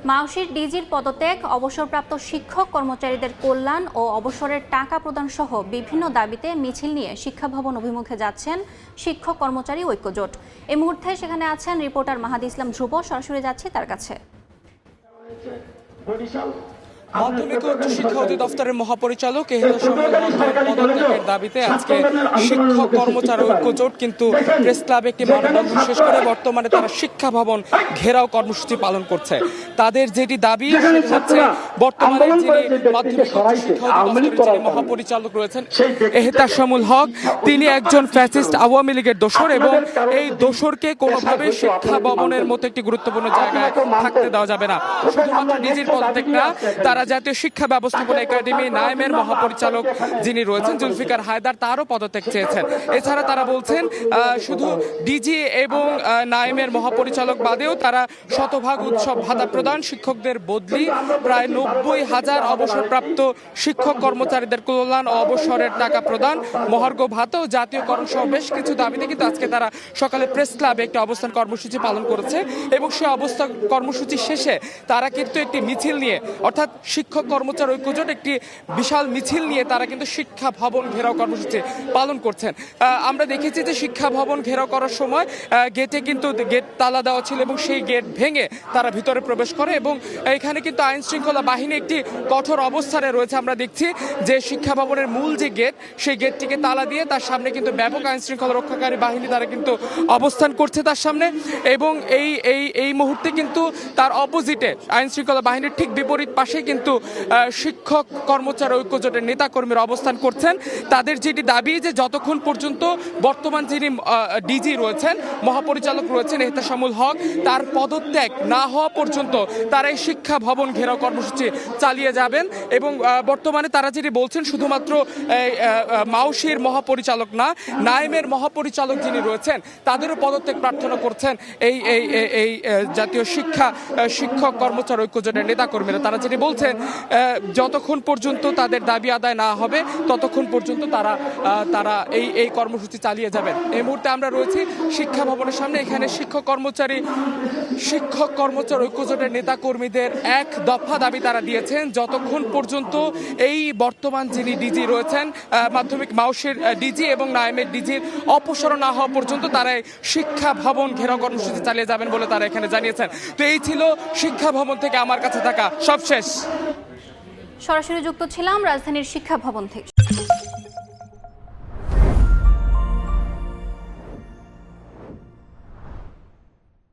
মাউশির ডিজির পদত্যাগ, অবসরপ্রাপ্ত শিক্ষক কর্মচারীদের কল্যাণ ও অবসরের টাকা প্রদান সহ বিভিন্ন দাবিতে মিছিল নিয়ে শিক্ষা ভবন অভিমুখে যাচ্ছেন শিক্ষক কর্মচারী ঐক্যজোট। এই মুহূর্তে সেখানে আছেন রিপোর্টার মাহাদি ইসলাম ধ্রুব। সরাসরি যাচ্ছি তার কাছে। মাধ্যমিক ও উচ্চ শিক্ষা অধিদপ্তরের মহাপরিচালক পদত্যাগের দাবিতে আজকে শিক্ষক কর্মচারী ঐক্যজোট কিন্তু প্রেস ক্লাবে একটি মানববন্ধন শেষ করে বর্তমানে তারা শিক্ষা ভবন ঘেরাও কর্মসূচি পালন করছে। তাদের যেটি দাবি হচ্ছে, বর্তমানে যিনি মাধ্যমিক ও উচ্চ শিক্ষা অধিদপ্তরের যিনি মহাপরিচালক রয়েছেন এহতেশামুল হক, তিনি একজন ফ্যাসিস্ট আওয়ামী লীগের দোসর এবং এই দোসরকে কোনোভাবে শিক্ষা ভবনের মতো একটি গুরুত্বপূর্ণ জায়গায় থাকতে দেওয়া যাবে না। শুধুমাত্র ডিজির পদত্যাগ না, তারা জাতীয় শিক্ষা ব্যবস্থাপনা একাডেমি নাইমের মহাপরিচালক যিনি রয়েছেন জুলফিকার হায়দার, তারও পদত্যাগ চেয়েছেন। এছাড়া তারা বলছেন শুধু ডিজি এবং নাইমের মহাপরিচালক বাদেও তারা শতভাগ উৎসব ভাতা প্রদান, শিক্ষকদের বদলি, প্রায় 90,000 অবসরপ্রাপ্ত শিক্ষক কর্মচারীদের কল্যাণ ও অবসরের টাকা প্রদান, মহার্ঘ ভাতা ও জাতীয়করণ সহ বেশ কিছু দাবিতে কিন্তু আজকে তারা সকালে প্রেস ক্লাবে একটি অবস্থান কর্মসূচি পালন করেছে এবং সেই অবস্থান কর্মসূচি শেষে তারা কিন্তু একটি মিছিল নিয়ে, অর্থাৎ শিক্ষক কর্মচারী ঐক্যজোট একটি বিশাল মিছিল নিয়ে তারা কিন্তু শিক্ষা ভবন ঘেরাও কর্মসূচি পালন করছেন। আমরা দেখেছি যে শিক্ষা ভবন ঘেরাও করার সময় গেটে কিন্তু গেট তালা দেওয়া ছিল এবং সেই গেট ভেঙে তারা ভিতরে প্রবেশ করে এবং এখানে কিন্তু আইন শৃঙ্খলা বাহিনী একটি কঠোর অবস্থানে রয়েছে। আমরা দেখছি যে শিক্ষা ভবনের মূল যে গেট, সেই গেটটিকে তালা দিয়ে তার সামনে কিন্তু ব্যাপক আইন শৃঙ্খলা রক্ষাকারী বাহিনী তারা কিন্তু অবস্থান করছে তার সামনে এবং এই মুহূর্তে কিন্তু তার অপোজিটে আইন শৃঙ্খলা বাহিনীর ঠিক বিপরীত পাশে কিন্তু শিক্ষক কর্মচারী ঐক্যজোটের নেতাকর্মীরা অবস্থান করছেন। তাদের যেটি দাবি যে যতক্ষণ পর্যন্ত বর্তমান যিনি ডিজি রয়েছেন, মহাপরিচালক রয়েছেন এহতেশামুল হক, তার পদত্যাগ না হওয়া পর্যন্ত তারা এই শিক্ষা ভবন ঘেরাও কর্মসূচি চালিয়ে যাবেন এবং বর্তমানে তারা যেটি বলছেন শুধুমাত্র মাউশির মহাপরিচালক না, নাইমের মহাপরিচালক যিনি রয়েছেন তাদেরও পদত্যাগ প্রার্থনা করছেন এই জাতীয় শিক্ষক কর্মচারী ঐক্যজোটের নেতাকর্মীরা। তারা যেটি বলছেন যতক্ষণ পর্যন্ত তাদের দাবি আদায় না হবে ততক্ষণ পর্যন্ত তারা এই কর্মসূচি চালিয়ে যাবেন। এই মুহূর্তে আমরা রয়েছি শিক্ষা ভবনের সামনে। এখানে শিক্ষক কর্মচারী ঐক্যজোটের নেতাকর্মীদের এক দফা দাবি তারা দিয়েছেন, যতক্ষণ পর্যন্ত এই বর্তমান যিনি ডিজি রয়েছেন মাধ্যমিক মাউশির ডিজি এবং নাইমের ডিজির অপসারণ না হওয়া পর্যন্ত তারা শিক্ষা ভবন ঘেরাও কর্মসূচি চালিয়ে যাবেন বলে তারা এখানে জানিয়েছেন। তো এই ছিল শিক্ষা ভবন থেকে আমার কাছে থাকা সবশেষ। সরাসরি যুক্ত ছিলাম রাজধানীর শিক্ষা ভবন থেকে।